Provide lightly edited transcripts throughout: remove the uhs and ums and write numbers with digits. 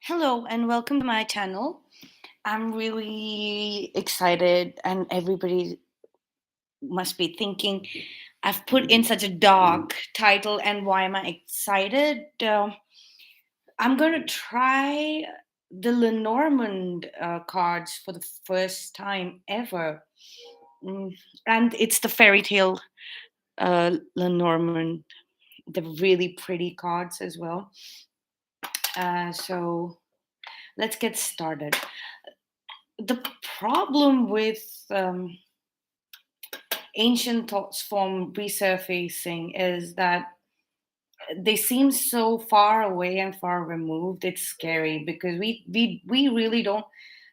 Hello and welcome to my channel. I'm really excited, and everybody must be thinking I've put in such a dark title, and why am I excited? I'm going to try the Lenormand cards for the first time ever. Mm, and it's the fairy tale Lenormand, the really pretty cards as well. So let's get started. The problem with ancient thoughts form resurfacing is that they seem so far away and far removed. It's scary because we really don't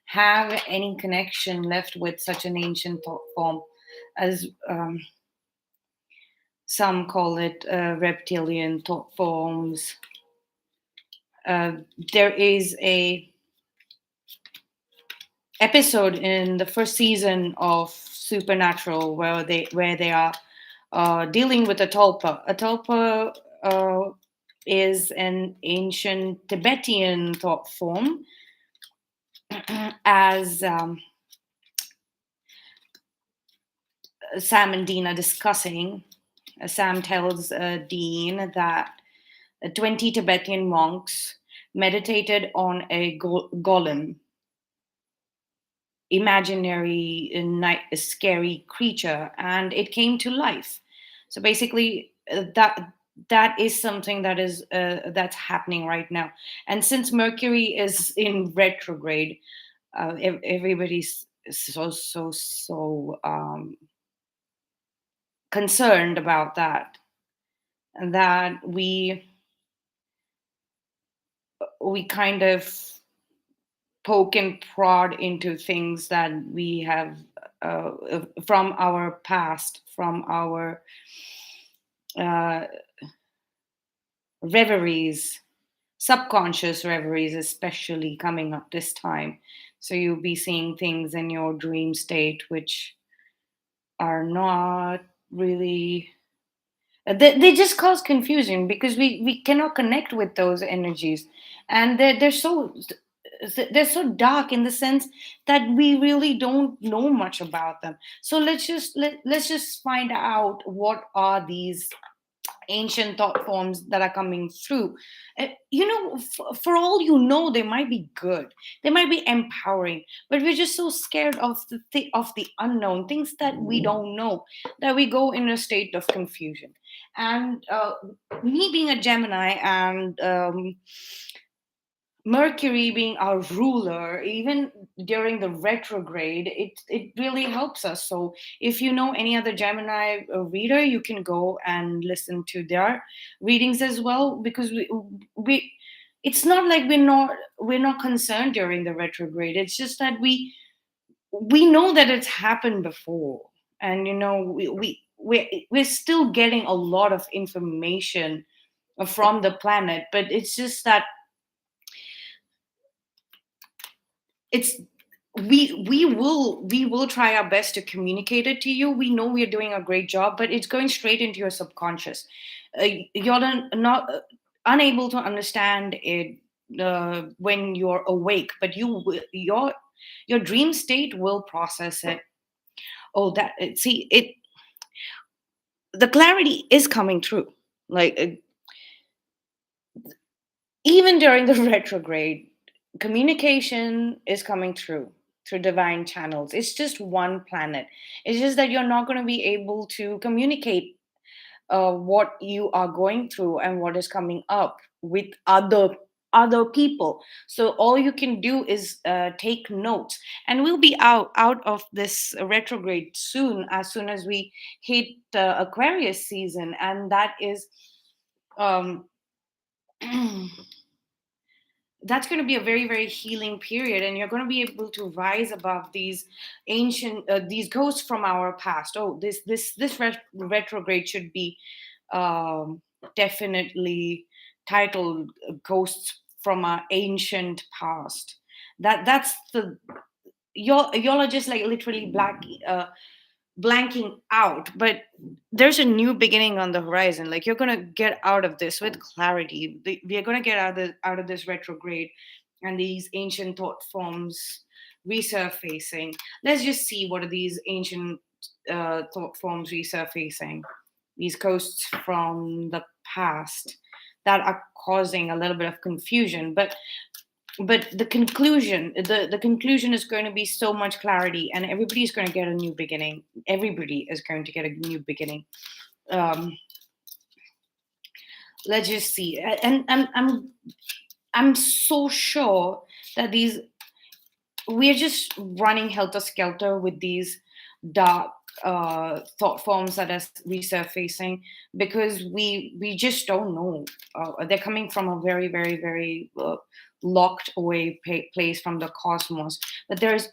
have any connection left with such an ancient thought form as some call it reptilian thought forms. uh, there is a episode in the first season of Supernatural where they are dealing with a tulpa. A tulpa is an ancient Tibetan thought form, as Sam and Dean are discussing. Sam tells Dean that 20 Tibetan monks meditated on a golem, imaginary, scary creature, and it came to life. So basically, that is something that's happening right now. And since Mercury is in retrograde, everybody's so concerned about that, and that we kind of poke and prod into things that we have from our past, from our uh, reveries, subconscious reveries, especially coming up this time. So you'll be seeing things in your dream state which are not really. They just cause confusion because we cannot connect with those energies, and they're so dark in the sense that we really don't know much about them. So let's just find out what are these ancient thought forms that are coming through. For all you know, they might be good, they might be empowering, but we're just so scared of the unknown, things that we don't know, that we go in a state of confusion. And me being a Gemini, and Mercury being our ruler, even during the retrograde, it really helps us. So if you know any other Gemini reader, you can go and listen to their readings as well, because we it's not like we're not concerned during the retrograde. It's just that we know that it's happened before, and we're still getting a lot of information from the planet, but it's just that it's we will try our best to communicate it to you. We know we're doing a great job, but it's going straight into your subconscious. You're not unable to understand it when you're awake, but your dream state will process it. Oh, see it, the clarity is coming through, like even during the retrograde, communication is coming through divine channels. It's just one planet. It's just that you're not going to be able to communicate what you are going through and what is coming up with other people. So all you can do is take notes, and we'll be out of this retrograde soon as we hit Aquarius season, and that is um that's going to be a very, very healing period, and you're going to be able to rise above these ghosts from our past. Oh, this retrograde should be um, definitely titled Ghosts from Our Ancient Past. That's the y'all are just like literally blanking out, but there's a new beginning on the horizon. Like, you're gonna get out of this with clarity. We are gonna get out of this retrograde and these ancient thought forms resurfacing. Let's just see what are these ancient thought forms resurfacing. These ghosts from the past that are causing a little bit of confusion, but the conclusion is going to be so much clarity, and everybody's going to get a new beginning. Everybody is going to get a new beginning. um let's just see. And I'm so sure that these we're just running helter skelter with these dark thought forms that are resurfacing, because we just don't know. They're coming from a very, very, very locked away place from the cosmos, but there's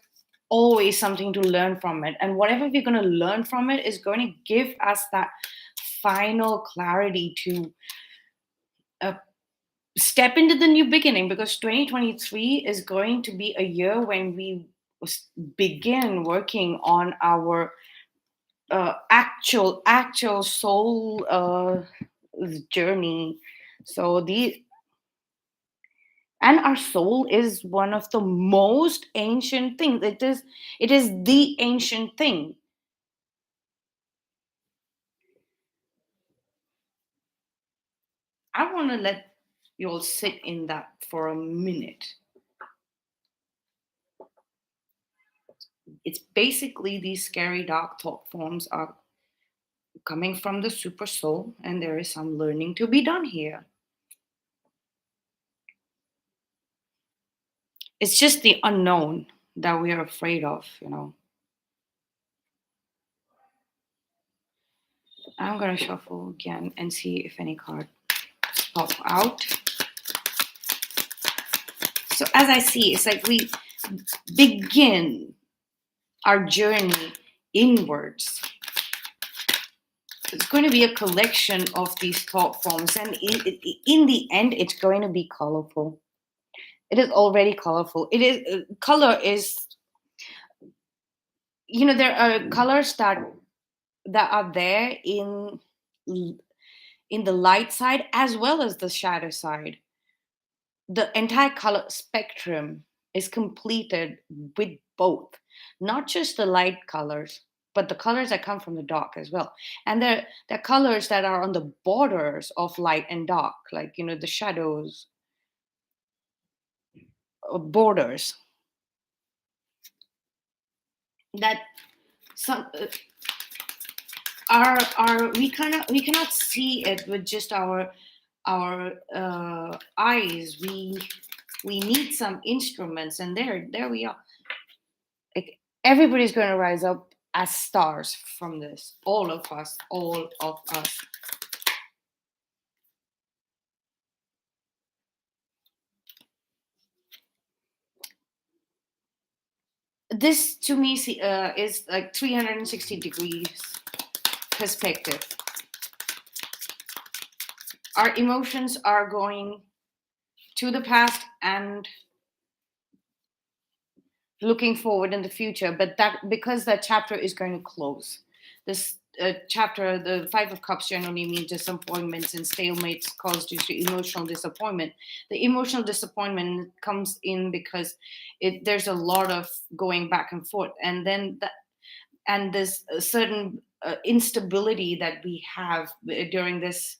always something to learn from it, and whatever we're going to learn from it is going to give us that final clarity to uh, step into the new beginning, because 2023 is going to be a year when we begin working on our actual soul journey. So the and our soul is one of the most ancient things. It is the ancient thing. I want to let you all sit in that for a minute. It's basically these scary dark thought forms are coming from the super soul, and there is some learning to be done here. It's just the unknown that we are afraid of. I'm gonna shuffle again and see if any card pop out. So as I see, it's like we begin our journey inwards. It's going to be a collection of these thought forms, and in the end, it's going to be colorful. It is already colorful. It is color is there are colors that are there in the light side as well as the shadow side. The entire color spectrum is completed with both, not just the light colors, but the colors that come from the dark as well. And there are colors that are on the borders of light and dark, like the shadows, borders that some are we cannot see it with just our eyes. We need some instruments, and there we are. Like, everybody's going to rise up as stars from this. All of us, all of us. This to me is like 360 degrees perspective. Our emotions are going to the past and looking forward in the future, but that because that chapter is going to close. This chapter, the Five of Cups, generally means disappointments and stalemates caused due to emotional disappointment. The emotional disappointment comes in because there's a lot of going back and forth, and then and there's a certain instability that we have during this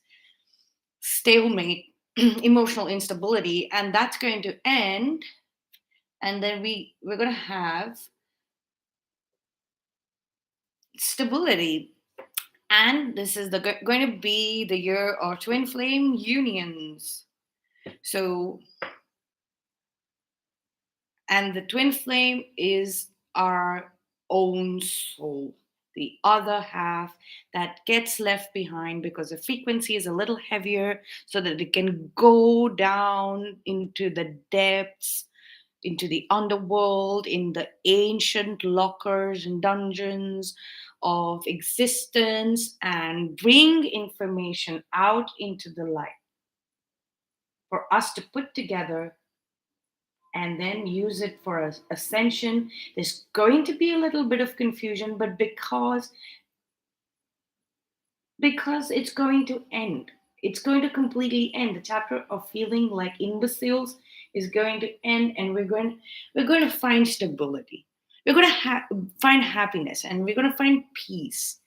stalemate, emotional instability, and that's going to end, and then we're going to have stability. And this is going to be the year of twin flame unions. So, and the twin flame is our own soul, the other half that gets left behind because the frequency is a little heavier, so that it can go down into the depths, into the underworld, in the ancient lockers and dungeons of existence, and bring information out into the light for us to put together and then use it for ascension. There's going to be a little bit of confusion, but because it's going to end. It's going to completely end. The chapter of feeling like imbeciles is going to end, and we're going to find stability. We're going to find happiness, and we're going to find peace.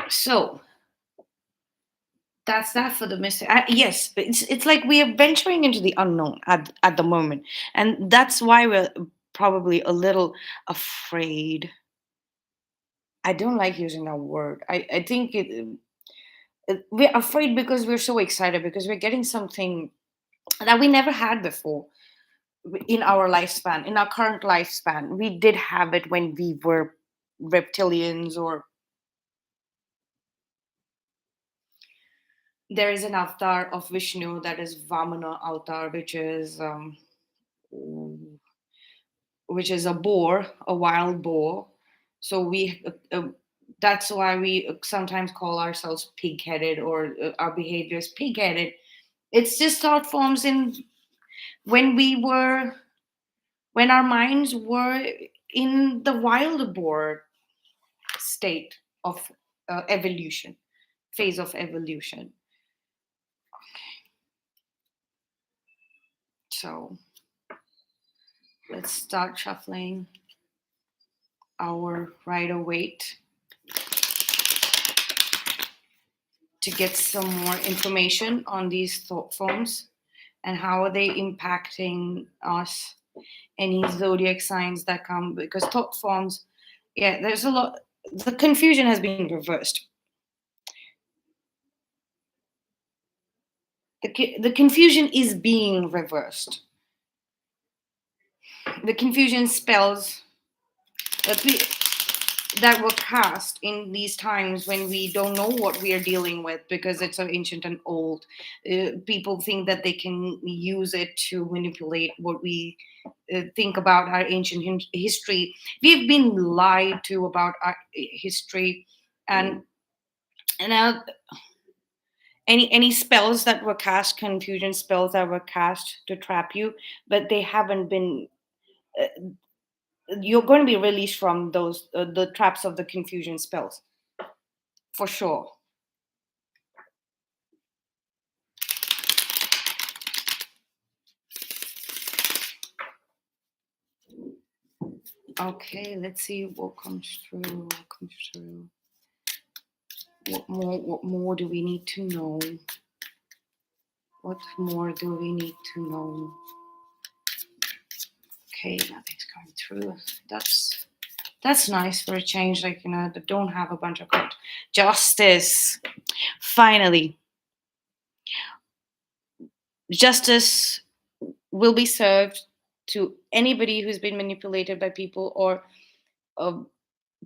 So that's that for the mistake. Yes, it's like we are venturing into the unknown at the moment, and that's why we're probably a little afraid. I don't like using that word. I think we're afraid because we're so excited, because we're getting something that we never had before in our lifespan, in our current lifespan. We did have it when we were reptilians, or there is an avatar of Vishnu, that is Vamana avatar, which is a boar, a wild boar. So that's why we sometimes call ourselves pig-headed, or our behavior is pig-headed. It's just thought forms in when we were when our minds were in the wild boar state of evolution, phase of evolution. So let's start shuffling our rider weight to get some more information on these thought forms and how are they impacting us, any zodiac signs that come, because thought forms, yeah, there's a lot. The confusion has been reversed. The confusion is being reversed. The confusion spells that that were cast in these times when we don't know what we are dealing with, because it's so ancient and old. People think that they can use it to manipulate what we think about our ancient history. We've been lied to about our history, and now any spells that were cast, confusion spells that were cast to trap you, but they haven't been. Uh, you're going to be released from those the traps of the confusion spells, for sure. Okay, let's see what comes through. What comes through? What more do we need to know? What more do we need to know? Okay, nothing's coming through. That's nice for a change. Like, that don't have a bunch of cards. Justice. Finally, justice will be served to anybody who's been manipulated by people, or uh,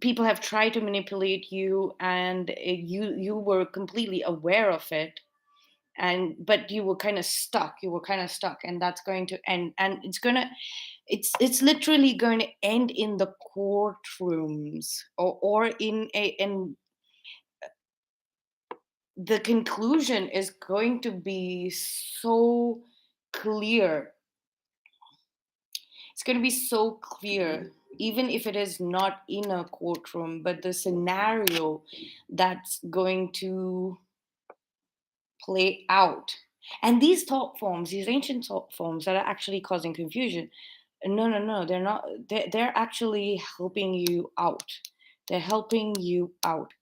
people have tried to manipulate you, and you were completely aware of it, and but you were kind of stuck, and that's going to end, and it's literally going to end in the courtrooms, or in the conclusion is going to be so clear. It's going to be so clear, even if it is not in a courtroom, but the scenario that's going to play out. And these thought forms, these ancient thought forms that are actually causing confusion, no, no, no, they're not. They're actually helping you out. They're helping you out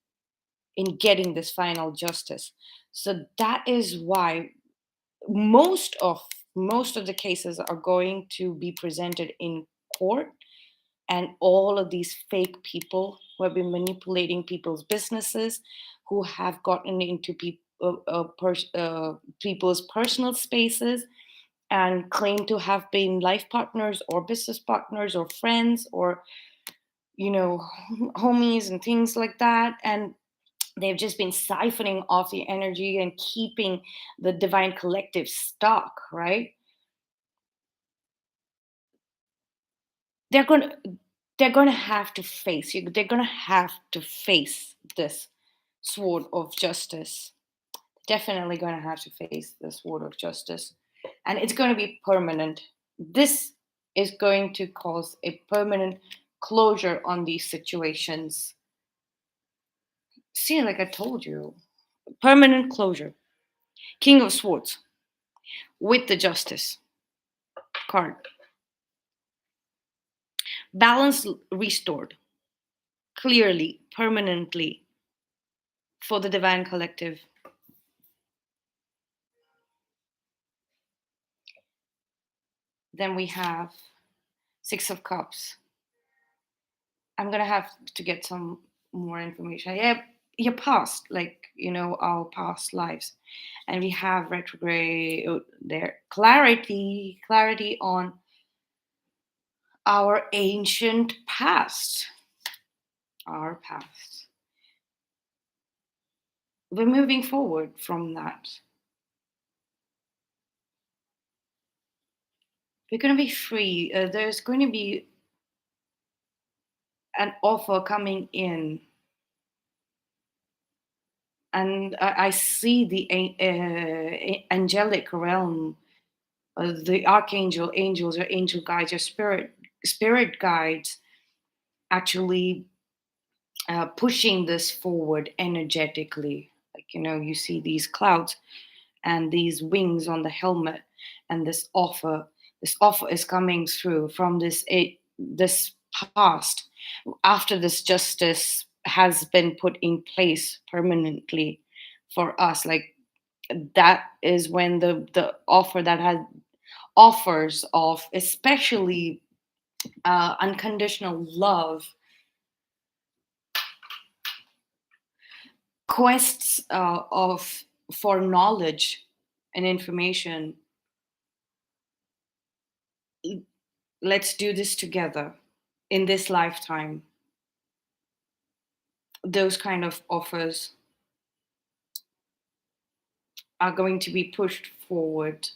in getting this final justice. So that is why most of most of the cases are going to be presented in court, and all of these fake people who have been manipulating people's businesses, who have gotten into people's personal spaces and claim to have been life partners or business partners or friends, or you know homies and things like that, and they've just been siphoning off the energy and keeping the divine collective stuck, right? they're going to they're going to have to face you. They're going to have to face this sword of justice. Definitely going to have to face the sword of justice, and it's going to be permanent. This is going to cause a permanent closure on these situations. See, like I told you, permanent closure. King of Swords with the justice. card. Balance restored, clearly, permanently, for the divine collective. Then we have Six of Cups. I'm gonna have to get some more information. Yeah, your past, like our past lives, and we have retrograde there. Clarity on our ancient past, our past. We're moving forward from that. We're going to be free. There's going to be an offer coming in, and I see the angelic realm, the archangel, angels, or angel guides, or spirit guides, actually pushing this forward energetically. Like you see these clouds and these wings on the helmet, and this offer is coming through from this past, after this justice has been put in place permanently for us. Like, that is when the offer that has offers of, especially unconditional love, quests of for knowledge and information. Let's do this together in this lifetime. Those kind of offers are going to be pushed forward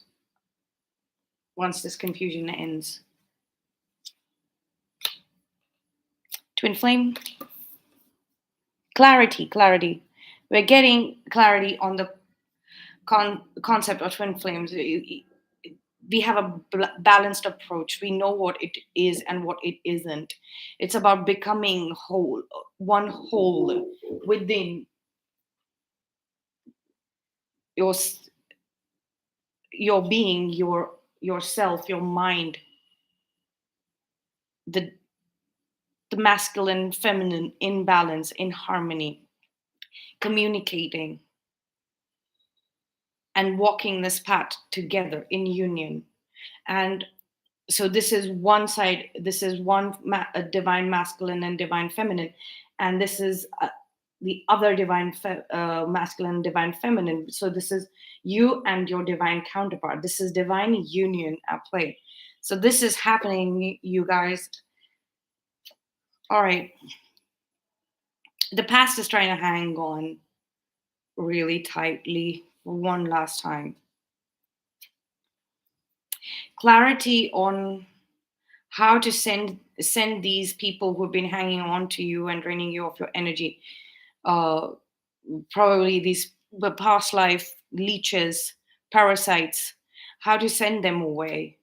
once this confusion ends. Twin flame, clarity. We're getting clarity on the concept of twin flames. We have a balanced approach. We know what it is and what it isn't. It's about becoming whole, one whole within your your being, yourself, your mind, the the masculine, feminine in balance, in harmony, communicating and walking this path together in union. And so this is one side, this is one a divine masculine and divine feminine, and this is the other divine masculine, divine feminine. So this is you and your divine counterpart. This is divine union at play. So this is happening, you guys. All right, the past is trying to hang on really tightly one last time. Clarity on how to send these people who've been hanging on to you and draining you of your energy. Uh, Probably these the past life leeches, parasites. How to send them away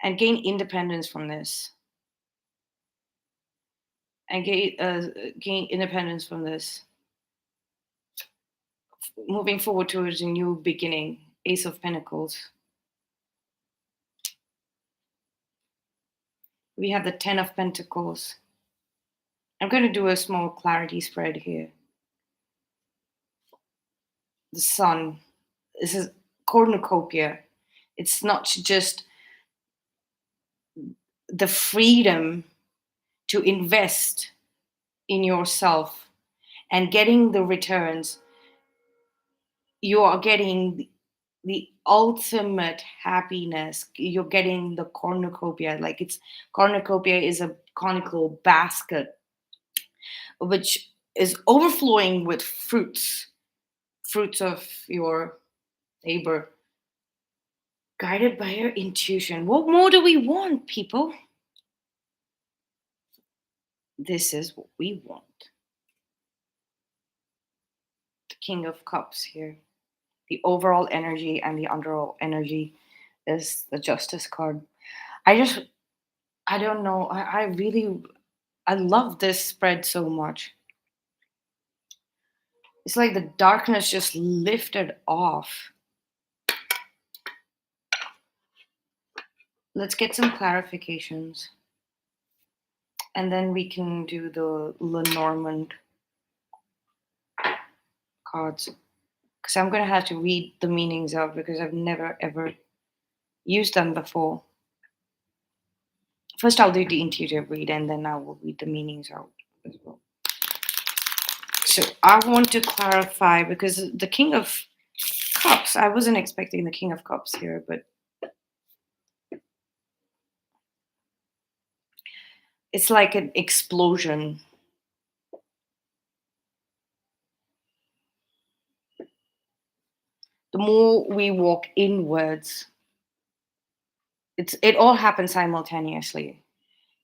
and gain independence from this, and gain independence from this. Moving forward towards a new beginning. Ace of Pentacles. We have the Ten of Pentacles. I'm going to do a small clarity spread here. The Sun. This is cornucopia. It's not just the freedom to invest in yourself and getting the returns. You are getting the ultimate happiness. You're getting the cornucopia. Like, it's cornucopia is a conical basket which is overflowing with fruits of your labor, guided by your intuition. What more do we want, people? This is what we want. The King of Cups here. The overall energy and the underall energy is the Justice card. I don't know. I really, I love this spread so much. It's like the darkness just lifted off. Let's get some clarifications, and then we can do the Lenormand cards. Because I'm gonna have to read the meanings out because I've never ever used them before. First, I'll do the intuitive read, and then I will read the meanings out as well. So I want to clarify because the King of Cups, I wasn't expecting the King of Cups here, but it's like an explosion. The more we walk inwards, it all happens simultaneously.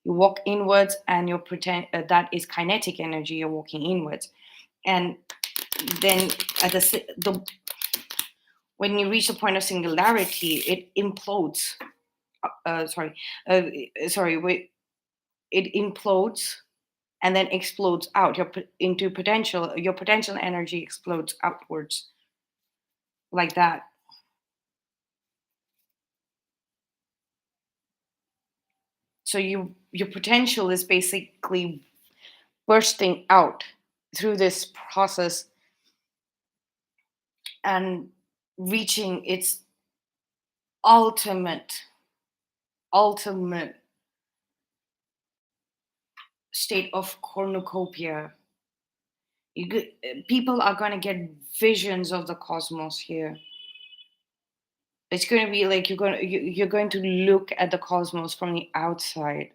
You walk inwards, and you're pretend that is kinetic energy. You're walking inwards, and then at the when you reach the point of singularity, it implodes. Sorry, sorry. Wait, it implodes and then explodes out. Into potential. Your potential energy explodes outwards like that. So your potential is basically bursting out through this process and reaching its ultimate state of cornucopia. People are going to get visions of the cosmos here. It's going to be like you're going to look at the cosmos from the outside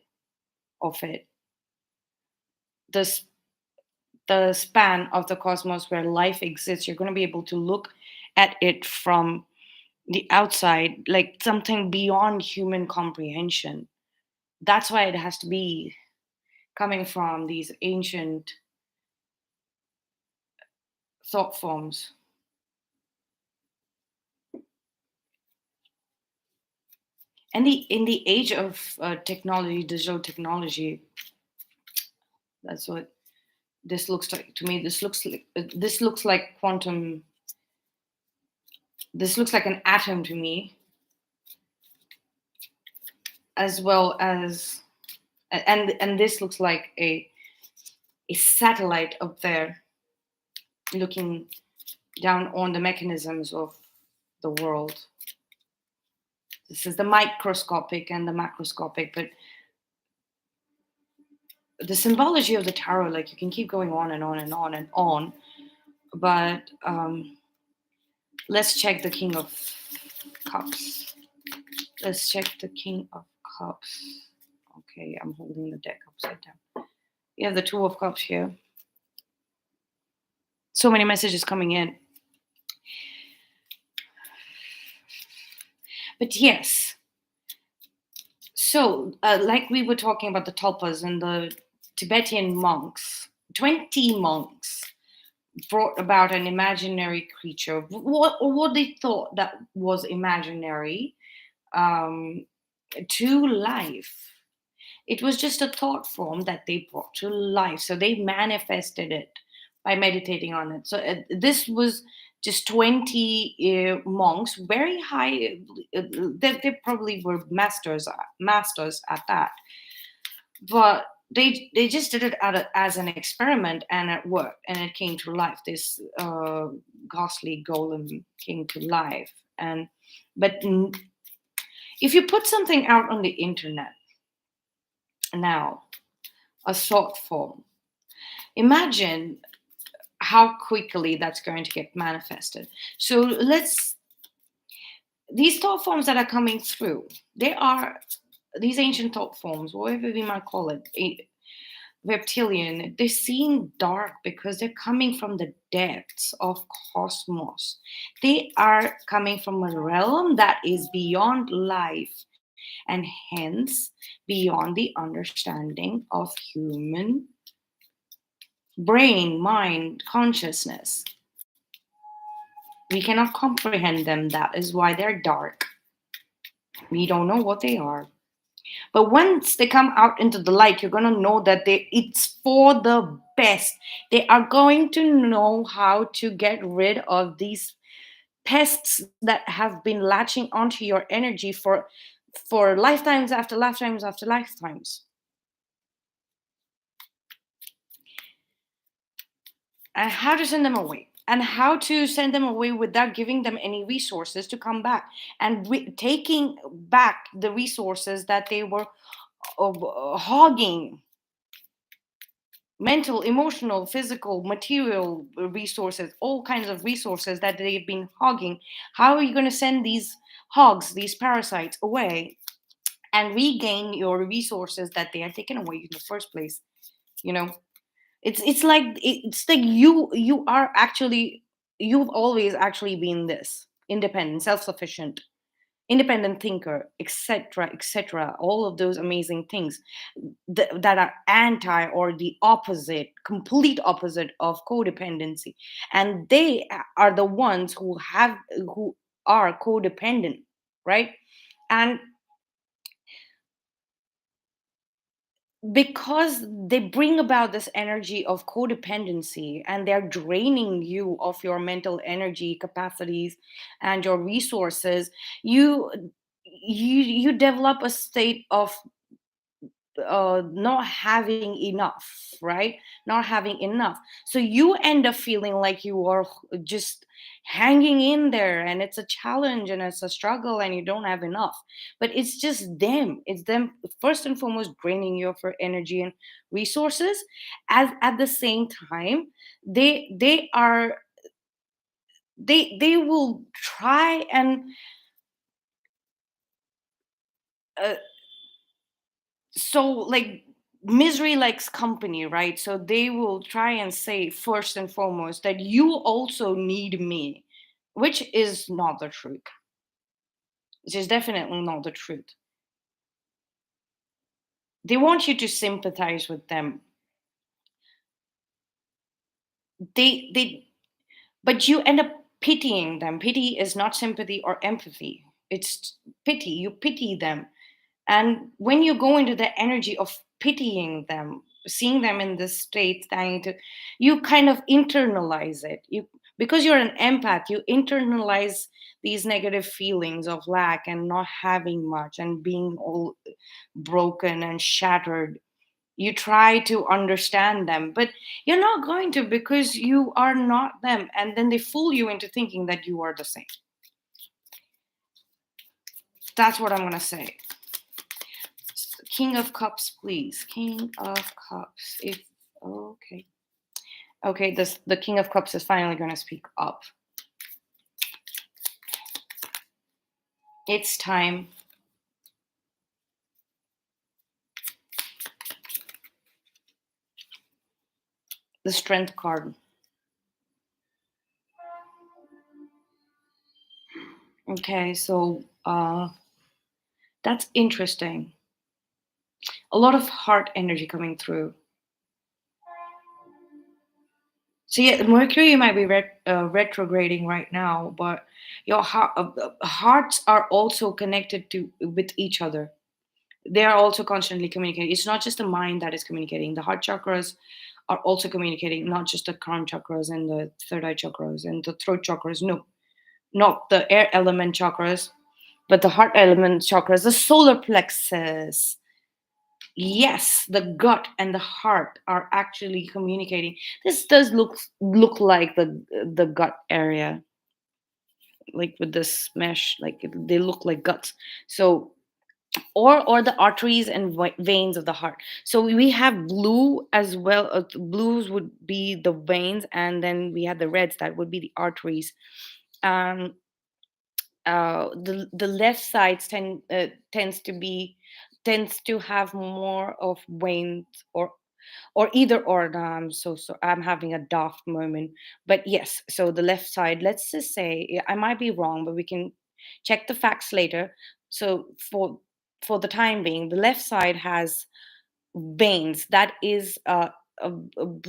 of it. The span of the cosmos where life exists, you're going to be able to look at it from the outside, like something beyond human comprehension. That's why it has to be coming from these ancient thought forms. And in the age of technology, digital technology, that's what this looks like to me. This looks like quantum. This looks like an atom to me, as well as, and this looks like a satellite up there looking down on the mechanisms of the world. This is the microscopic and the macroscopic, but the symbology of the tarot, like you can keep going on and on and on and on. But let's check the King of Cups. Let's check the King of Cups. Okay, I'm holding the deck upside down. We have the Two of Cups here. So many messages coming in. But yes, so like we were talking about the tulpas and the Tibetan monks, 20 monks brought about an imaginary creature, what they thought that was imaginary, um, to life. It was just a thought form that they brought to life. So they manifested it by meditating on it. So this was just 20 monks, very high. They probably were masters at that. But they just did it as an experiment, and it worked, and it came to life. This ghastly golem came to life. And but if you put something out on the internet now, a thought form, imagine how quickly that's going to get manifested. So these thought forms that are coming through, they are these ancient thought forms, whatever we might call it, reptilian. They seem dark because they're coming from the depths of cosmos. They are coming from a realm that is beyond life, and hence beyond the understanding of human brain, mind, consciousness. We cannot comprehend them. That is why they're dark. We don't know what they are. But once they come out into the light, you're going to know that it's for the best. They are going to know how to get rid of these pests that have been latching onto your energy for for lifetimes after lifetimes after lifetimes. And how to send them away, and how to send them away without giving them any resources to come back, and taking back the resources that they were hogging, mental, emotional, physical, material resources, all kinds of resources that they've been hogging. How are you going to send these hogs, these parasites, away and regain your resources that they had taken away in the first place? You know, it's like you are actually, you've always actually been this independent, self-sufficient, independent thinker, etc., etc., all of those amazing things that are anti or the opposite, complete opposite of codependency. And they are the ones who are codependent, right? And because they bring about this energy of codependency, and they're draining you of your mental energy capacities and your resources, you you develop a state of not having enough, right? Not having enough. So you end up feeling like you are just hanging in there, and it's a challenge and it's a struggle, and you don't have enough. But it's just them. It's them first and foremost draining you of your energy and resources. As at the same time, they are they will try and uh, so like misery likes company, right? So they will try and say first and foremost that you also need me, which is not the truth. Which is definitely not the truth. They want you to sympathize with them. They but you end up pitying them. Pity is not sympathy or empathy, it's pity. You pity them. And when you go into the energy of pitying them, seeing them in this state, you kind of internalize it. You, because you're an empath, you internalize these negative feelings of lack and not having much and being all broken and shattered. You try to understand them, but you're not going to, because you are not them. And then they fool you into thinking that you are the same. That's what I'm going to say. King of Cups, please. King of Cups. If okay. Okay, this the King of Cups is finally gonna speak up. It's time. The Strength card. Okay, so that's interesting. A lot of heart energy coming through. So yeah, Mercury might be retrograding right now, but your hearts are also connected to with each other. They are also constantly communicating. It's not just the mind that is communicating. The heart chakras are also communicating, not just the crown chakras and the third eye chakras and the throat chakras. No, not the air element chakras, but the heart element chakras, the solar plexus. Yes, the gut and the heart are actually communicating. This does look like the gut area, like with this mesh, like they look like guts. So or the arteries and veins of the heart. So we have blue as well. Blues would be the veins, and then we have the reds that would be the arteries. um the left side tends to have more of veins, or either or. No, so I'm having a daft moment, but yes. So the left side, let's just say, I might be wrong, but we can check the facts later. So for the time being, the left side has veins, that is a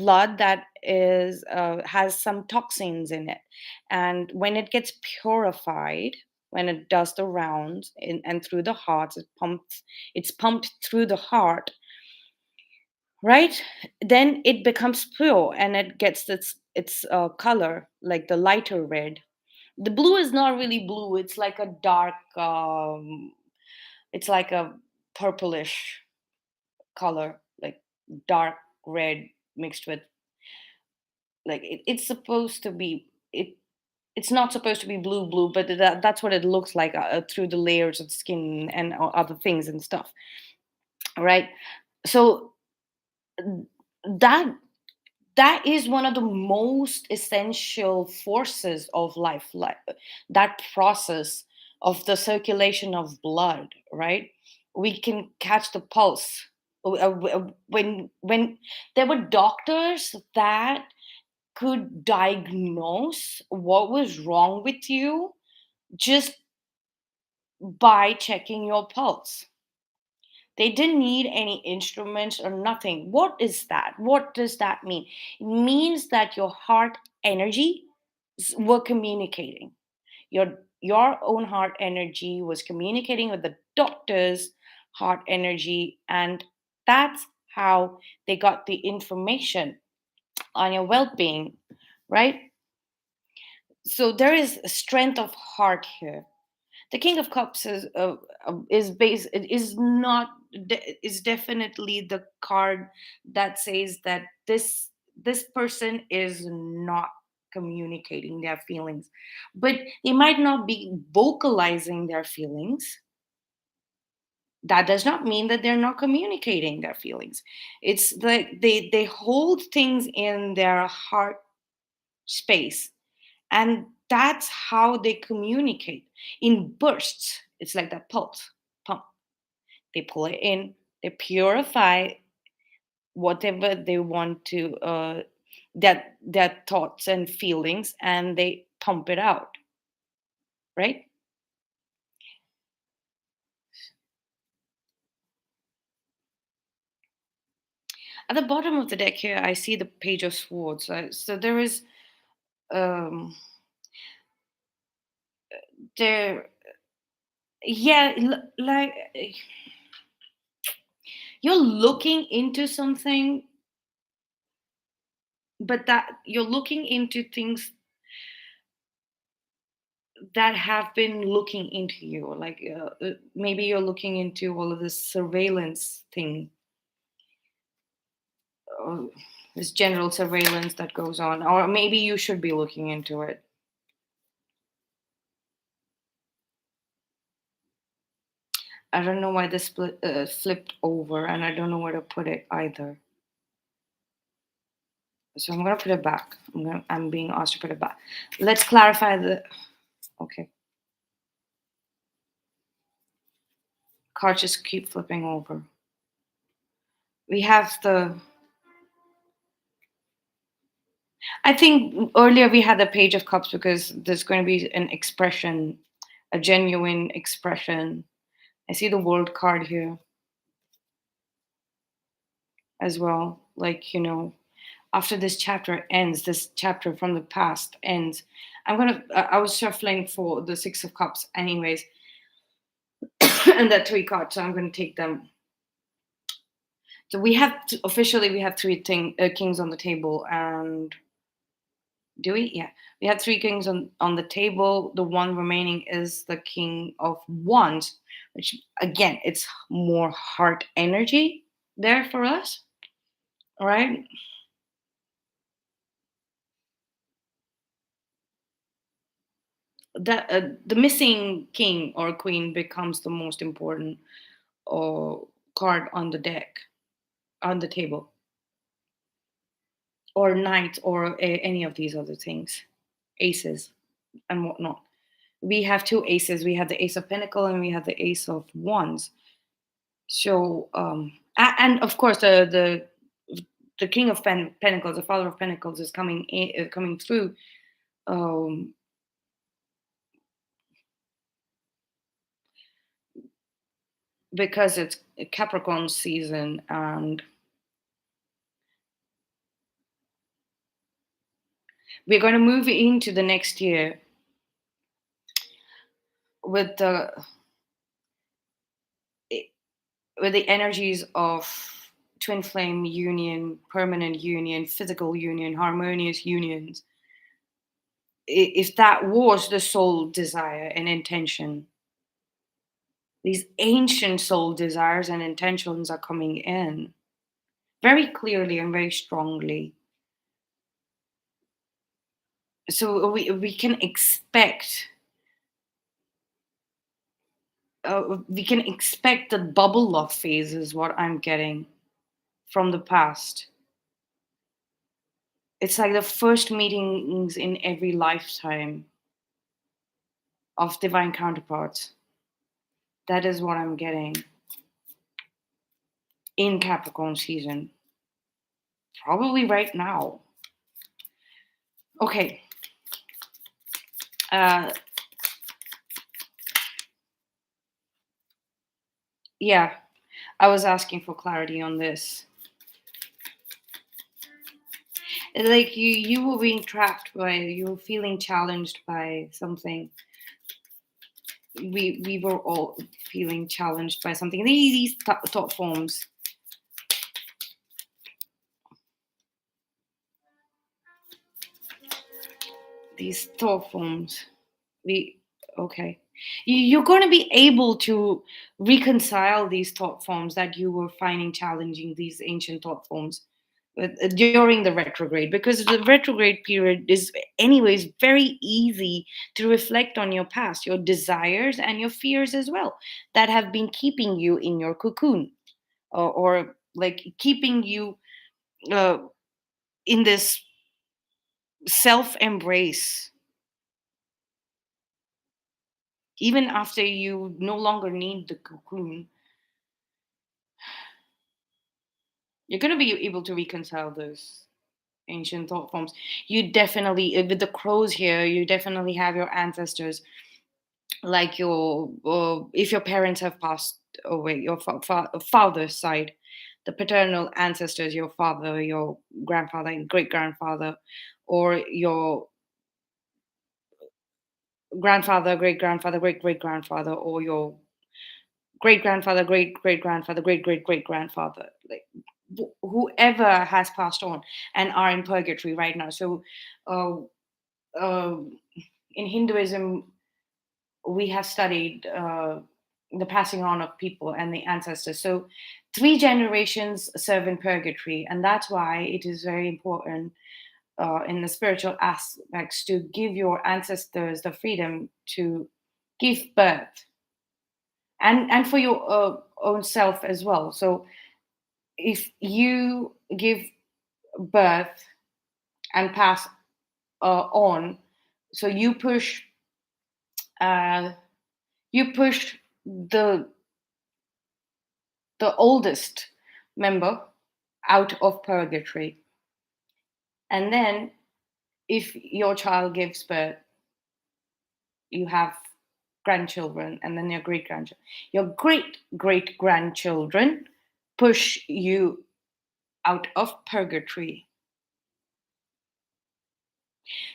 blood that is has some toxins in it, and when it gets purified, when it does the rounds and through the heart, it's pumped through the heart, right? Then it becomes pure and it gets its color, like the lighter red. The blue is not really blue, it's like a dark It's like a purplish color, like dark red mixed with, like it's supposed to be it's not supposed to be blue, but that's what it looks like through the layers of skin and other things and stuff, right? So that that is one of the most essential forces of life, like that process of the circulation of blood, right? We can catch the pulse. When there were doctors that could diagnose what was wrong with you just by checking your pulse. They didn't need any instruments or nothing. What is that? What does that mean? It means that your heart energy were communicating. Your own heart energy was communicating with the doctor's heart energy, and that's how they got the information on your well-being, right? So there is a strength of heart here. The King of Cups is not is definitely the card that says that this person is not communicating their feelings, but they might not be vocalizing their feelings. That does not mean that they're not communicating their feelings. It's like they hold things in their heart space, and that's how they communicate in bursts. It's like that pulse pump. They pull it in, they purify whatever they want to their thoughts and feelings, and they pump it out, right? At the bottom of the deck here, I see the Page of Swords. So there is um there yeah like you're looking into something, but that you're looking into things that have been looking into you, like maybe you're looking into all of this surveillance thing, uh, this general surveillance that goes on, or maybe you should be looking into it. I don't know why this flipped over, and I don't know where to put it either, so I'm gonna put it back. I'm being asked to put it back. Let's clarify the okay. Cards just keep flipping over. We have the I think earlier we had the Page of Cups because there's going to be an expression, a genuine expression. I see the World card here as well. Like, after this chapter ends, this chapter from the past ends. I was shuffling for the Six of Cups, anyways, and that three cards, so I'm going to take them. So officially, we have kings on the table, and do we? Yeah. We have three kings on the table. The one remaining is the King of Wands, which again, it's more heart energy there for us. All right. The missing king or queen becomes the most important uh, card on the deck, on the table, or knight, or any of these other things, aces and whatnot. We have two aces. We have the Ace of Pentacle and we have the Ace of Wands. So, and of course, the King of Pentacles, the Father of Pentacles, is coming through, um, because it's Capricorn season, and we're going to move into the next year with the energies of twin flame union, permanent union, physical union, harmonious unions. If that was the soul desire and intention, These ancient soul desires and intentions are coming in very clearly and very strongly. So we can expect the bubble love phase is what I'm getting from the past. It's like the first meetings in every lifetime of divine counterparts. That is what I'm getting in Capricorn season. Probably right now. Okay. Uh, yeah, I was asking for clarity on this. Like you were being trapped by, you were feeling challenged by something. We were all feeling challenged by something. These thought forms. These thought forms. We okay. You're going to be able to reconcile these thought forms that you were finding challenging, these ancient thought forms, during the retrograde, because the retrograde period is anyways very easy to reflect on your past, your desires and your fears as well, that have been keeping you in your cocoon, or like keeping you uh, in this self embrace even after you no longer need the cocoon. You're going to be able to reconcile those ancient thought forms. You definitely, with the crows here, you definitely have your ancestors, like your, if your parents have passed away, your father's side, the paternal ancestors, your father, your grandfather, and great grandfather, or your grandfather, great grandfather, great great grandfather, or your great grandfather, great great grandfather, great great great grandfather, like whoever has passed on and are in purgatory right now. So, uh, uh, in Hinduism, we have studied the passing on of people and the ancestors. So, three generations serve in purgatory, and that's why it is very important in the spiritual aspects to give your ancestors the freedom to give birth, and for your own self as well. So if you give birth and pass on, so uh, you push the the oldest member out of purgatory, and then if your child gives birth, you have grandchildren, and then your great grandchildren. Your great great grandchildren push you out of purgatory.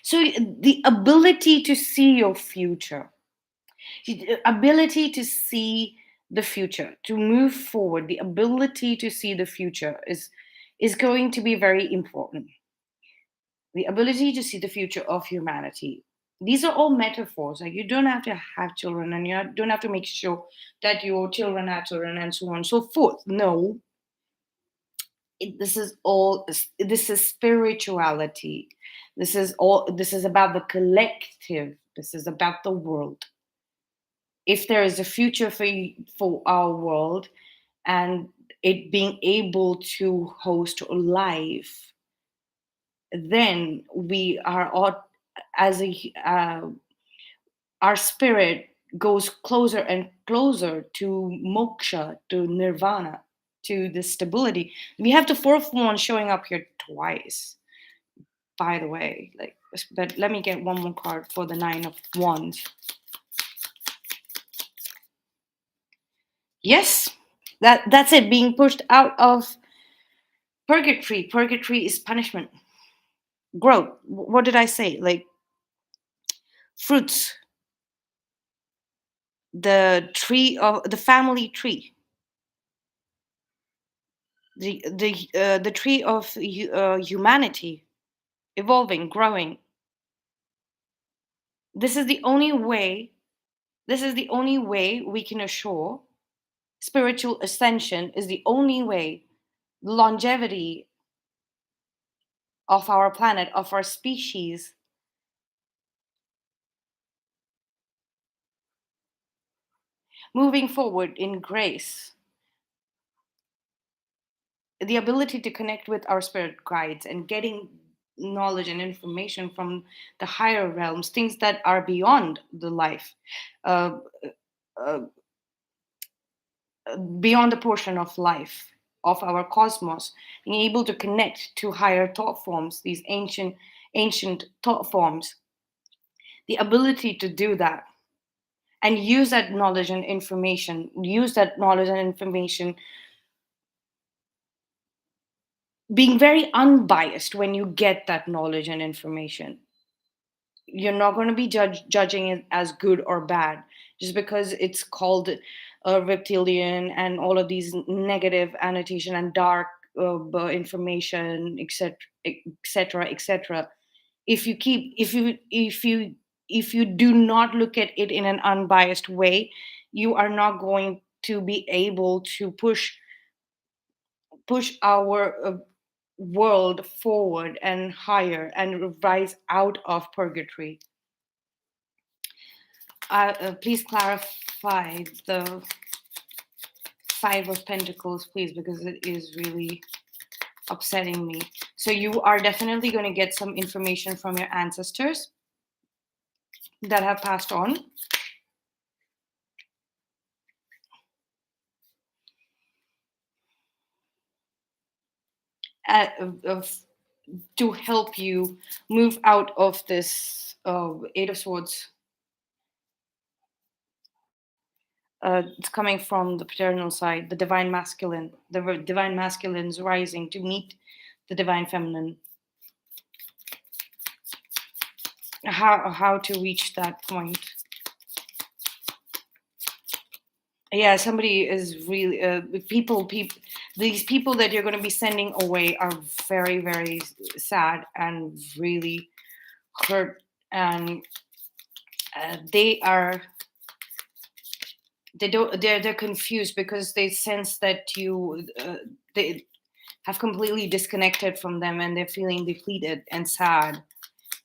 So the ability to see your future, the ability to see the future, to move forward, the ability to see the future is going to be very important. The ability to see the future of humanity. These are all metaphors. Like, you don't have to have children, and you don't have to make sure that your children have children, and so on and so forth. No, this is spirituality. This is about the collective. This is about the world. If there is a future for our world, and it being able to host life, then we are all, as a our spirit goes closer and closer to moksha, to nirvana, to the stability. We have the fourth one showing up here twice, by the way. Like, but let me get one more card for the nine of wands. Yes, that's it. Being pushed out of purgatory. Purgatory is punishment. Growth. What did I say? Like, fruits. The tree of the family tree. The tree of humanity, evolving, growing. This is the only way This is the only way we can assure spiritual ascension, is the only way longevity of our planet, of our species, moving forward in grace, the ability to connect with our spirit guides and getting knowledge and information from the higher realms, things that are beyond the life, uh, uh, beyond the portion of life of our cosmos, being able to connect to higher thought forms, these ancient thought forms, the ability to do that and use that knowledge and information, being very unbiased when you get that knowledge and information. You're not going to be judging it as good or bad just because it's called reptilian and all of these negative annotation and dark information, etc., etc., etc. If you keep if you do not look at it in an unbiased way, you are not going to be able to push our world forward and higher and rise out of purgatory. Please clarify the Five of Pentacles, please, because it is really upsetting me. So you are definitely going to get some information from your ancestors that have passed on. Uh, of, to help you move out of this Eight of Swords. It's coming from the paternal side, the divine masculine, the divine masculine's rising to meet the divine feminine. How to reach that point? Yeah, somebody is really people. These people that you're going to be sending away are very, very sad and really hurt, and they are they don't they're confused because they sense that they have completely disconnected from them, and they're feeling depleted and sad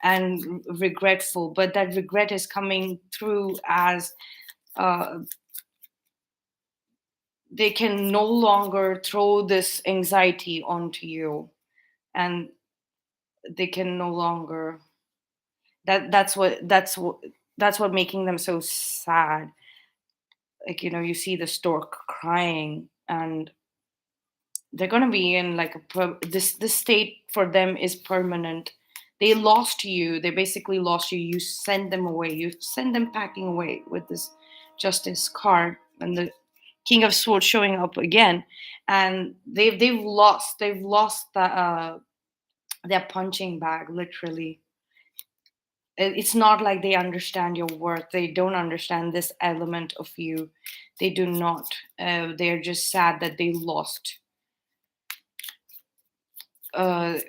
and regretful, but that regret is coming through as uh, they can no longer throw this anxiety onto you, and they can no longer that's what making them so sad. Like, you see the stork crying, and they're going to be in like this state for them is permanent. They lost you, they basically lost you. You send them away, you send them packing away with this justice card and the King of Swords showing up again, and they've lost their punching bag, literally. It's not like they understand your worth. They don't understand this element of you. They do not. They're just sad that they lost uh,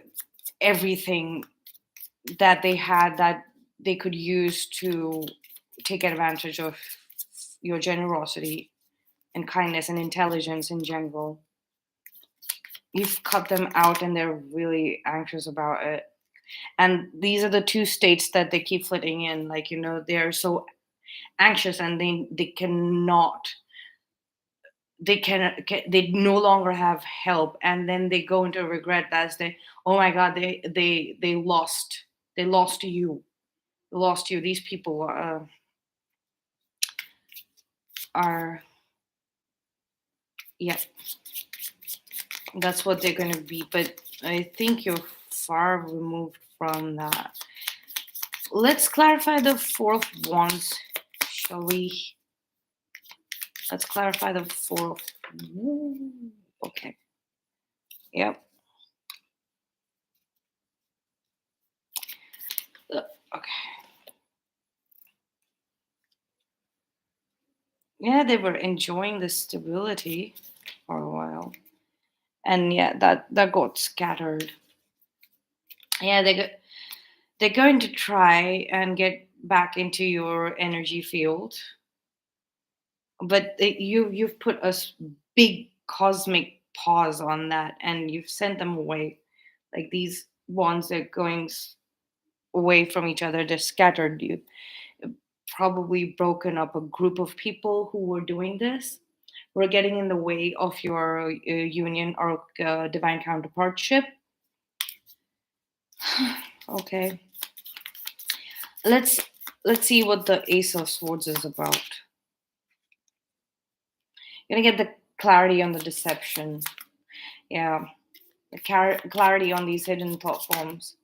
everything that they had that they could use to take advantage of your generosity and kindness and intelligence in general. You've cut them out, and they're really anxious about it. And these are the two states that they keep flitting in. Like, they're so anxious, and they cannot they no longer have help, and then they go into regret as they, oh my god, they lost you. Lost you. These people are, yeah, that's what they're going to be. But I think you're far removed from that. Let's clarify the Four of Wands, shall we? Let's clarify the Four of... Okay. Yep. Okay. Yeah, they were enjoying the stability for a while, and yeah, that got scattered. Yeah, they're going to try and get back into your energy field. But you've put a big cosmic pause on that, and you've sent them away. Like these wands are going away from each other. They're scattered. You probably broken up a group of people who were doing this, were getting in the way of your union or divine counterpartship. Okay, let's let's see what the Ace of Swords is about. You're gonna get the clarity on the deception. Yeah, the clarity on these hidden thought forms.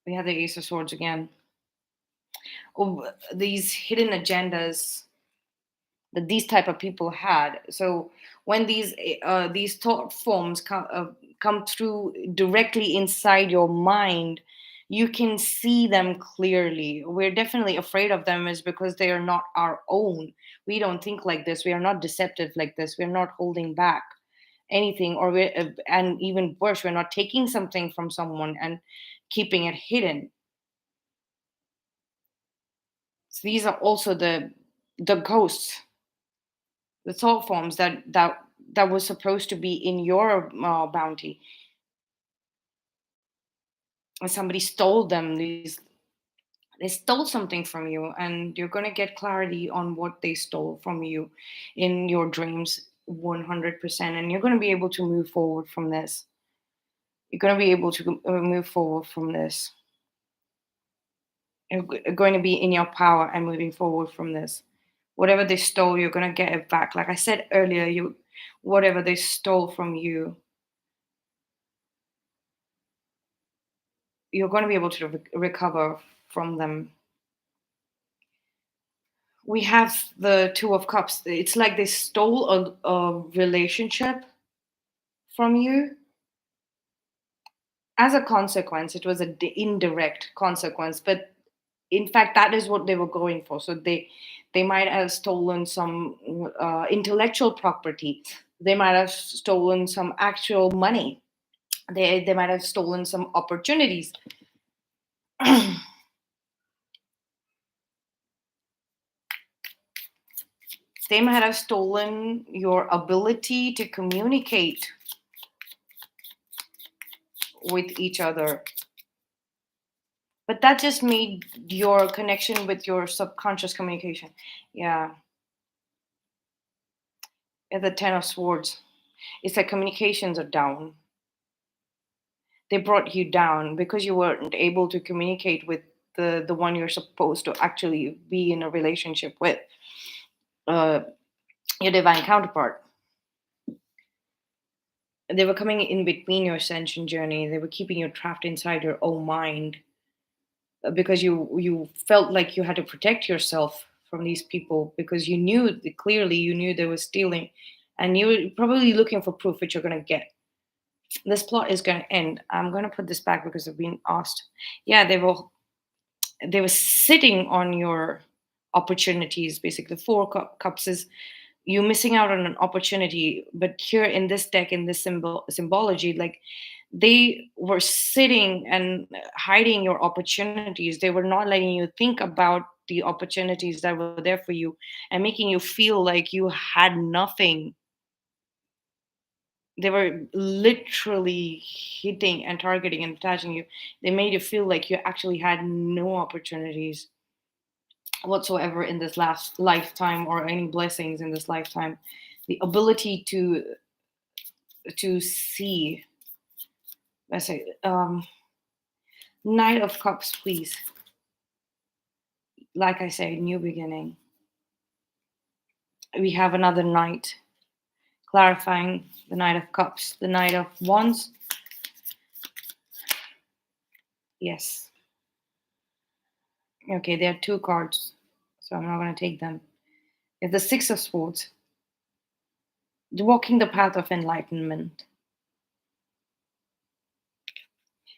We have the Ace of Swords again. Oh, these hidden agendas that these type of people had. So when these thought forms come through directly inside your mind, you can see them clearly. We're definitely afraid of them is because they are not our own. We don't think like this. We are not deceptive like this. We're not holding back anything, or and even worse, we're not taking something from someone and keeping it hidden. So these are also the ghosts, the thought forms that was supposed to be in your bounty, and somebody stole them. They stole something from you, and you're going to get clarity on what they stole from you in your dreams 100%, and you're going to be able to move forward from this. You're going to be able to move forward from this. You're going to be in your power and moving forward from this. Whatever they stole, you're going to get it back. Like I said earlier, you whatever they stole from you, you're going to be able to recover from them. We have the Two of Cups. It's like they stole a relationship from you. As a consequence, it was an indirect consequence, but in fact, that is what they were going for. So they might have stolen some intellectual property. They might have stolen some actual money. They might have stolen some opportunities. They might have stolen your ability to communicate with each other. But that just made your connection with your subconscious communication. Yeah. At the Ten of Swords, it's like communications are down. They brought you down because you weren't able to communicate with the one you're supposed to actually be in a relationship with, uh, your divine counterpart. They were coming in between your ascension journey. They were keeping you trapped inside your own mind, because you felt like you had to protect yourself from these people, because you knew clearly you knew they were stealing, and you were probably looking for proof, which you're going to get. This plot is going to end. I'm going to put this back because I've been asked. Yeah, they were sitting on your opportunities. Basically, Four cups is you missing out on an opportunity, but here in this deck, in this symbology, like they were sitting and hiding your opportunities. They were not letting you think about the opportunities that were there for you, and making you feel like you had nothing. They were literally hitting and targeting and attaching you. They made you feel like you actually had no opportunities whatsoever in this last lifetime, or any blessings in this lifetime. The ability to see, let's say, Knight of Cups, please. Like I say, new beginning. We have another knight, clarifying the Knight of Cups. The Knight of Wands, yes. Okay, there are two cards, so I'm not going to take them. It's the Six of Swords, walking the path of enlightenment.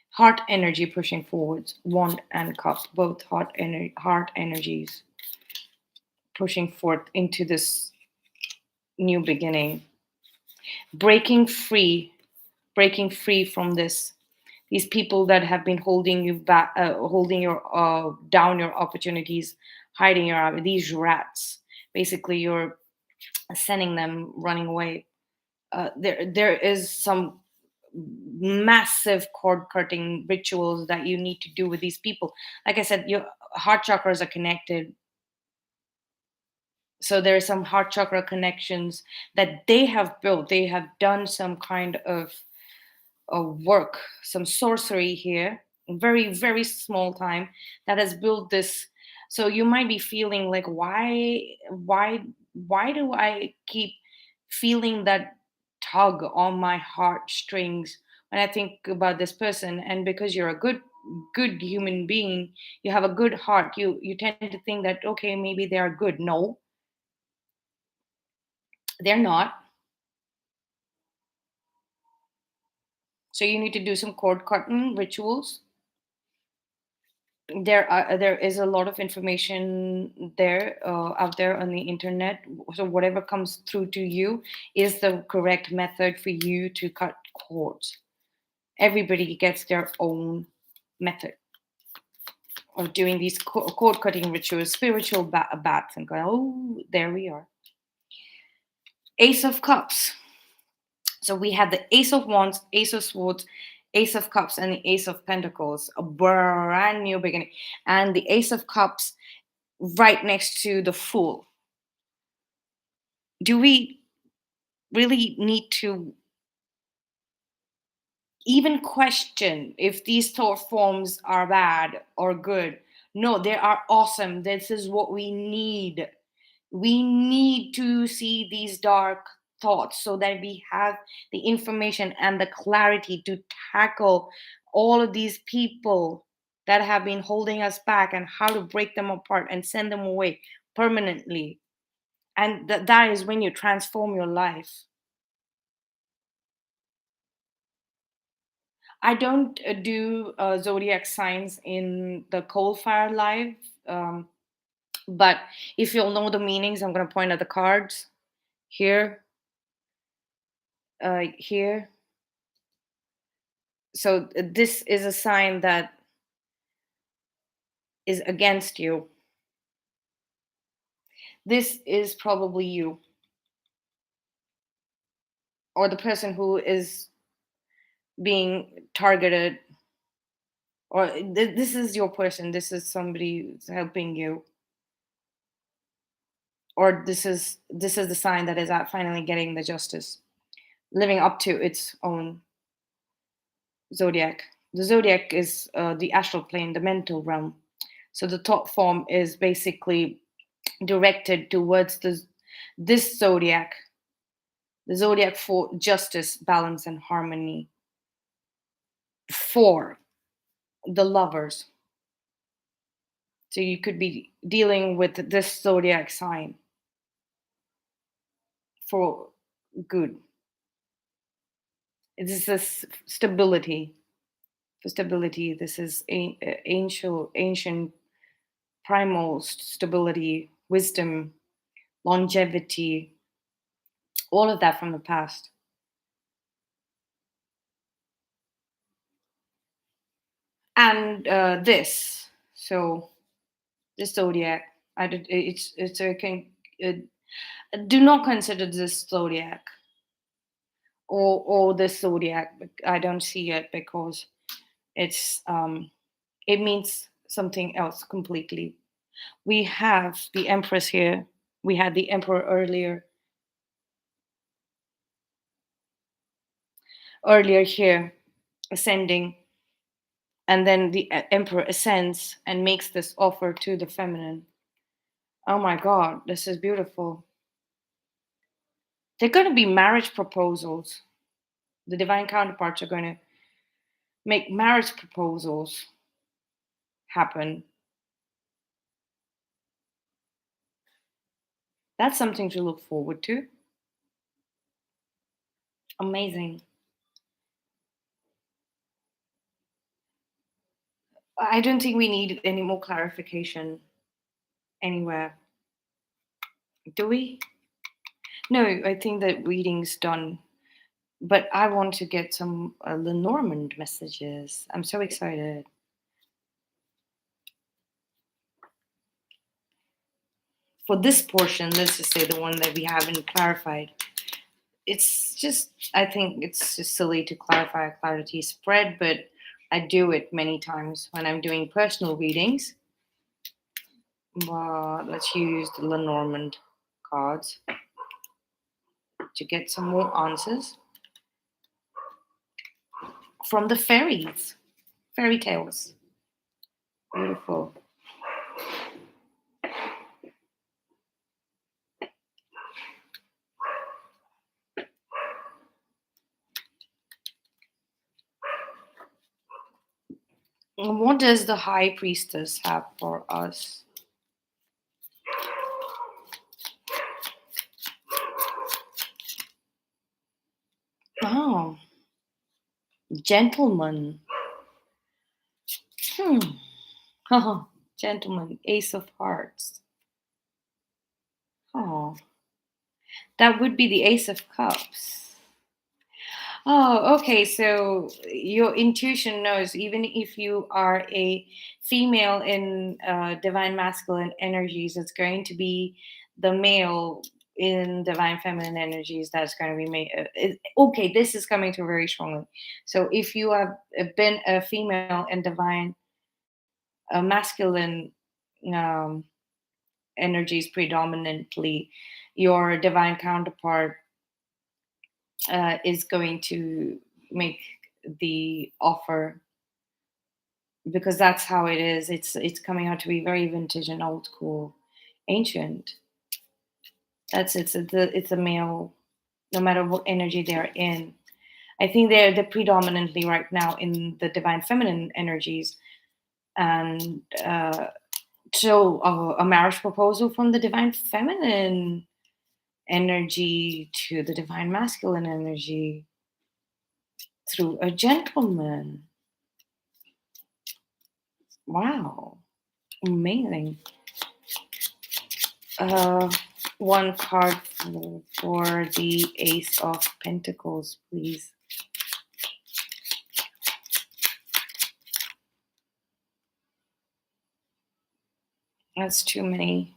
Heart energy pushing forwards, wand and cup, both heart energies pushing forth into this new beginning. Breaking free from these people that have been holding you back, holding your down your opportunities, hiding your these rats. Basically, you're sending them running away. There is some massive cord cutting rituals that you need to do with these people. Like I said, your heart chakras are connected, so there are some heart chakra connections that they have built. They have done some kind of work, some sorcery here, very very small time, that has built this. So you might be feeling like, why do I keep feeling that tug on my heartstrings when I think about this person? And because you're a good human being, you have a good heart, you tend to think that, okay, maybe they are good. No, they're not. So you need to do some cord cutting rituals. There is a lot of information there, out there on the internet. So whatever comes through to you is the correct method for you to cut cords. Everybody gets their own method of doing these cord cutting rituals, spiritual baths, and go, oh, there we are. Ace of Cups. So we have the Ace of Wands, Ace of Swords, Ace of Cups, and the Ace of Pentacles, a brand new beginning. And the Ace of Cups right next to the Fool. Do we really need to even question if these thought forms are bad or good? No, they are awesome. This is what we need. We need to see these dark thoughts so that we have the information and the clarity to tackle all of these people that have been holding us back, and how to break them apart and send them away permanently. And that is when you transform your life. I don't do zodiac signs in the Coldfire live, um, but if you'll know the meanings, I'm going to point at the cards here, here. So this is a sign that is against you. This is probably you, or the person who is being targeted, or this is your person. This is somebody who's helping you, or this is the sign that is finally getting the justice, living up to its own zodiac. The zodiac is the astral plane, the mental realm. So the thought form is basically directed towards this zodiac, the zodiac for justice, balance, and harmony. For the lovers. So you could be dealing with this zodiac sign for good. This is stability. For stability, this is ancient primal stability, wisdom, longevity, all of that from the past. And so this zodiac, it's a can do not consider this zodiac or this zodiac. I don't see it because it's it means something else completely. We have the Empress here. We had the Emperor earlier here, ascending, and then the Emperor ascends and makes this offer to the feminine. Oh my God, this is beautiful. They're going to be marriage proposals. The divine counterparts are going to make marriage proposals happen. That's something to look forward to. Amazing. I don't think we need any more clarification anywhere. Do we? No, I think that reading's done. But I want to get some Lenormand messages. I'm so excited. for this portion, let's just say the one that we haven't clarified, it's just, I think it's just silly to clarify a clarity spread, but I do it many times when I'm doing personal readings. But let's use the Lenormand cards to get some more answers from the fairies, fairy tales. Beautiful. What does the high priestess have for us? Oh, gentleman. Hmm. Oh, gentleman. Ace of hearts. Oh, that would be the ace of cups. Oh, okay. So your intuition knows, even if you are a female in divine masculine energies, it's going to be the male in divine feminine energies that's going to be made. Okay, this is coming through very strongly. So if you have been a female in divine masculine um, energies predominantly, your divine counterpart is going to make the offer, because that's how it is. It's coming out to be very vintage and old school, ancient. That's it's a male, no matter what energy they're in. I think they're predominantly right now in the divine feminine energies, and so a marriage proposal from the divine feminine energy to the divine masculine energy through a gentleman. Wow, amazing. Uh, one card for the Ace of Pentacles, please. That's too many.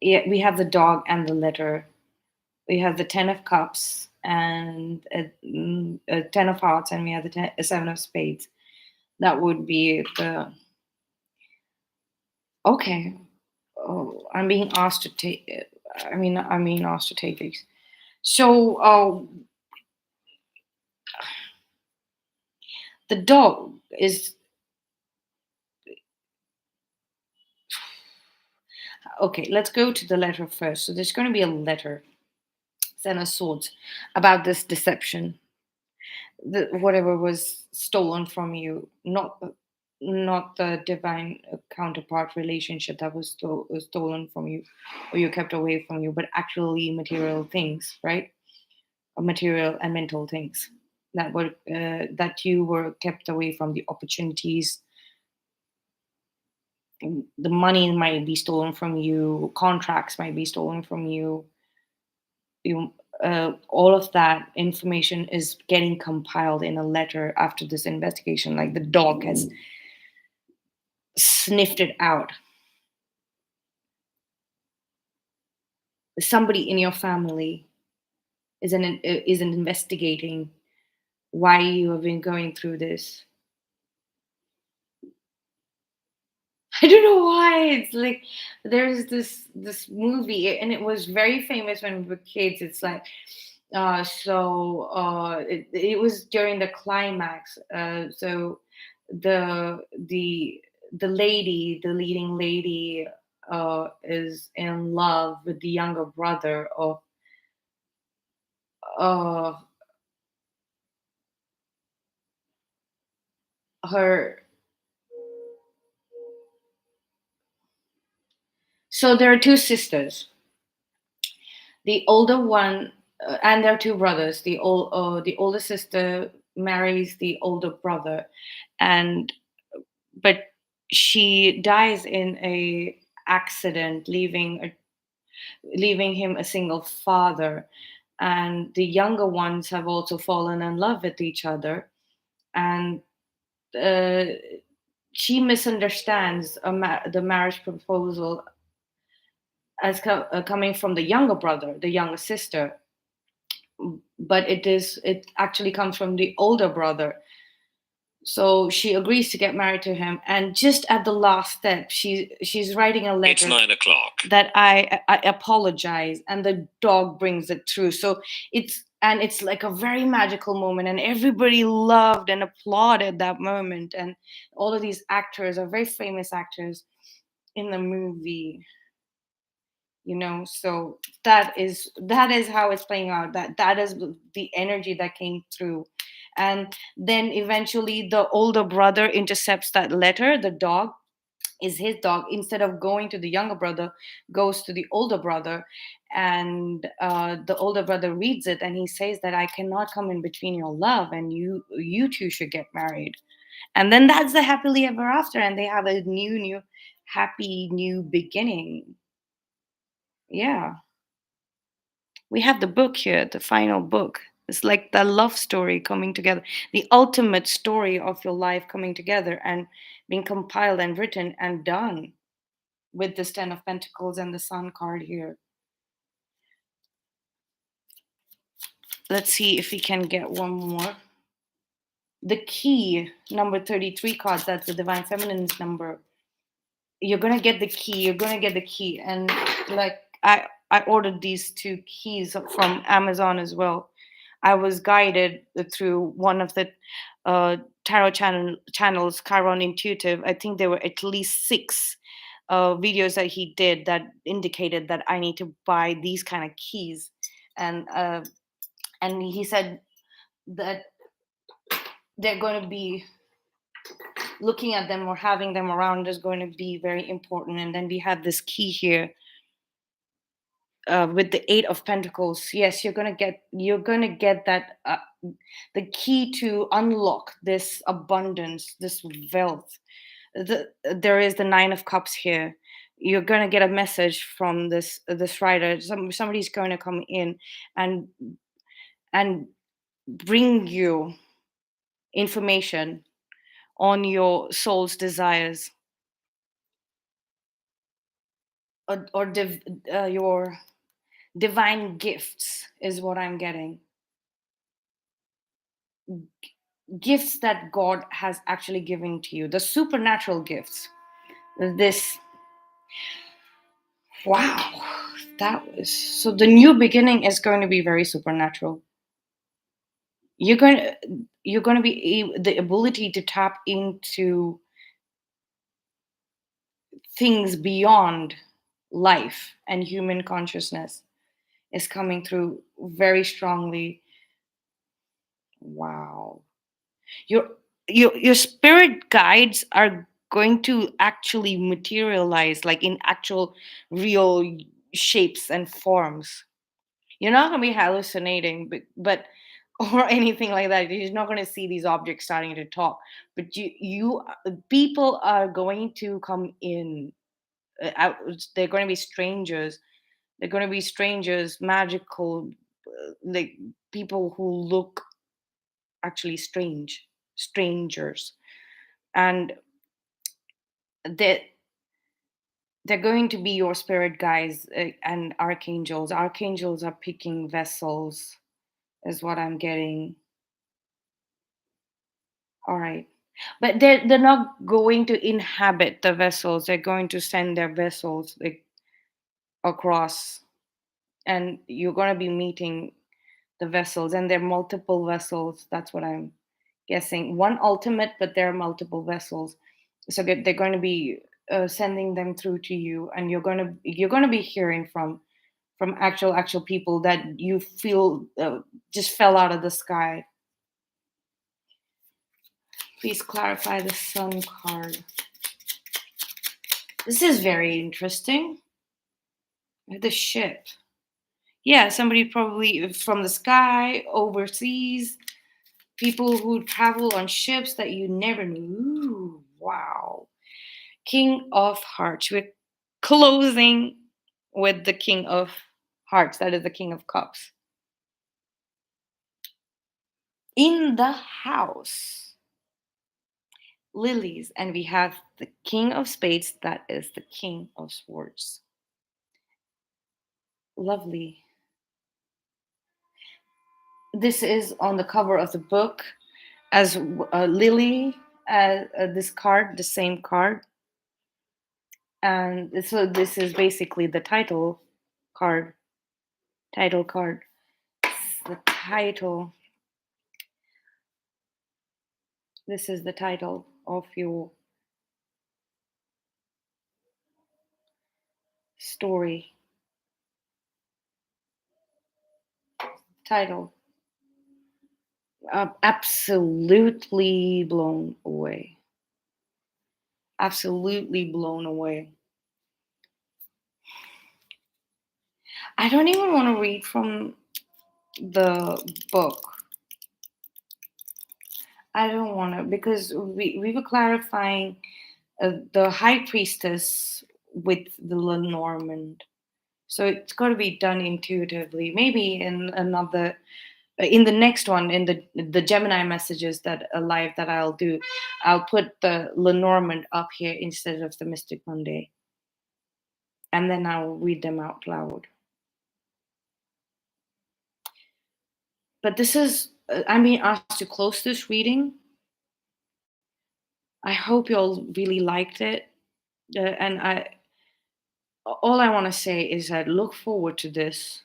Yeah, we have the dog and the letter. We have the Ten of Cups and a Ten of Hearts, and we have the a Seven of Spades. That would be the okay. Oh, I'm being asked to take. I'm being asked to take these. So, the dog is okay. Let's go to the letter first. So, there's going to be a letter, Ten of Swords, about this deception, whatever was stolen from you, not the divine counterpart relationship that was stolen from you, or you kept away from you, but actually material things, right? Material and mental things that were that you were kept away from, the opportunities. The money might be stolen from you, contracts might be stolen from you. You All of that information is getting compiled in a letter after this investigation, like the dog has sniffed it out. Somebody in your family isn't investigating why you have been going through this. I don't know why. It's like there's this movie, and it was very famous when we were kids. It's like it was during the climax. So the the the lady, the leading lady, is in love with the younger brother of uh her. So there are two sisters. The older one, and there are two brothers. The older sister marries the older brother, and but she dies in a accident, leaving him a single father. And the younger ones have also fallen in love with each other, and uh, she misunderstands the marriage proposal as coming from the younger brother, the younger sister, but it actually comes from the older brother. So she agrees to get married to him, and just at the last step, she's writing a letter. It's 9 o'clock. That I apologize, and the dog brings it through. So it's like a very magical moment, and everybody loved and applauded that moment. And all of these actors are very famous actors in the movie, so that is how it's playing out, that is the energy that came through. And then eventually the older brother intercepts that letter. The dog is his dog. Instead of going to the younger brother, goes to the older brother. And the older brother reads it, and he says that I cannot come in between your love, and you two should get married. And then that's the happily ever after, and they have a new happy new beginning. Yeah, we have the book here, the final book. It's like the love story coming together, the ultimate story of your life coming together and being compiled and written and done with this Ten of Pentacles and the Sun card here. Let's see if we can get one more. The key, number 33 cards, that's the Divine Feminine's number. You're going to get the key. You're going to get the key. And like I ordered these two keys from Amazon as well. I was guided through one of the tarot channels, Chiron Intuitive. I think there were at least 6 videos that he did that indicated that I need to buy these kind of keys. And he said that they're going to be looking at them or having them around is going to be very important. And then we have this key here with the 8 of Pentacles. Yes, you're gonna get that the key to unlock this abundance, this wealth. There is the 9 of Cups here. You're gonna get a message from this writer. Somebody's going to come in and and bring you information on your soul's desires, or your divine gifts is what I'm getting. Gifts that God has actually given to you, the supernatural gifts. This, wow, that was so. The new beginning is going to be very supernatural. You're going to be the ability to tap into things beyond life and human consciousness is coming through very strongly. Wow. Your spirit guides are going to actually materialize like in actual real shapes and forms. You're not going to be hallucinating, but or anything like that. You're not going to see these objects starting to talk, but you people are going to come in out. They're going to be strangers. They're going to be strangers, magical, like people who look actually strangers. And that they're going to be your spirit guides, and archangels. Archangels are picking vessels, is what I'm getting. All right. But they're not going to inhabit the vessels. They're going to send their vessels like across, and you're going to be meeting the vessels, and there are multiple vessels. That's what I'm guessing. One ultimate, but there are multiple vessels. So they're going to be sending them through to you, and you're going to be hearing from actual people that you feel just fell out of the sky. Please clarify the Sun card. This is very interesting. The ship. Yeah, somebody probably from the sky, overseas, people who travel on ships that you never knew. Ooh, wow. King of Hearts. We're closing with the King of Hearts. That is the King of Cups. In the house. lilies, and we have the king of spades, that is the king of swords. Lovely. This is on the cover of the book as a lily, this card, the same card. And so this is basically the card, title card. The title. This is the title of your story. Title. Absolutely blown away. Absolutely blown away. I don't even want to read from the book. I don't want to, because we were clarifying the high priestess with the Lenormand. So it's got to be done intuitively. Maybe in the next one, in the Gemini messages that live that I'll do, I'll put the Lenormand up here instead of the Mystic Monday, and then I'll read them out loud. But this is I'm being asked to close this reading. I hope you all really liked it, and I all I want to say is that look forward to this.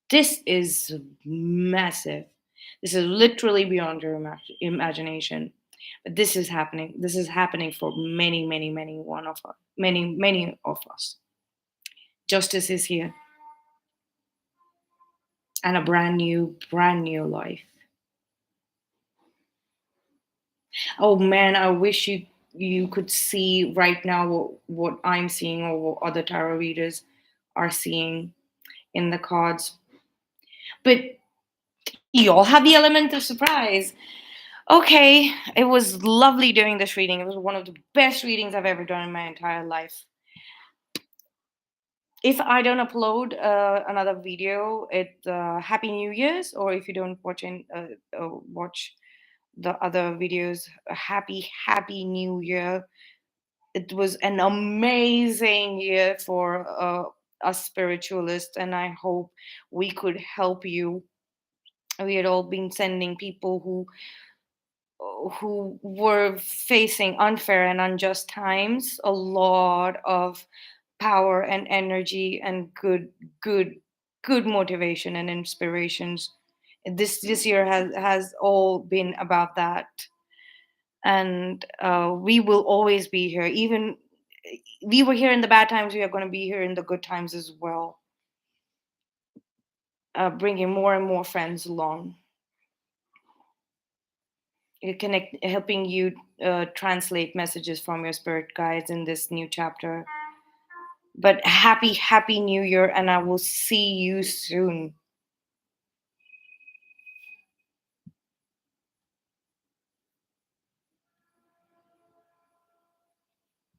This is massive. This is literally beyond your imagination. But this is happening. This is happening for many, many, many one of us. Many, many of us. Justice is here, and a brand new life. Oh man, I wish you could see right now what I'm seeing or what other tarot readers are seeing in the cards. But you all have the element of surprise. Okay, it was lovely doing this reading. It was one of the best readings I've ever done in my entire life. If I don't upload another video, it Happy New Year's, or if you don't watch the other videos, Happy New Year. It was an amazing year for us spiritualists, and I hope we could help you. We had all been sending people who were facing unfair and unjust times a lot of power and energy and good good motivation and inspirations. This year has all been about that, and we will always be here. Even we were here in the bad times, we are going to be here in the good times as well, bringing more and more friends along, connect, helping you translate messages from your spirit guides in this new chapter. But happy new year, and I will see you soon.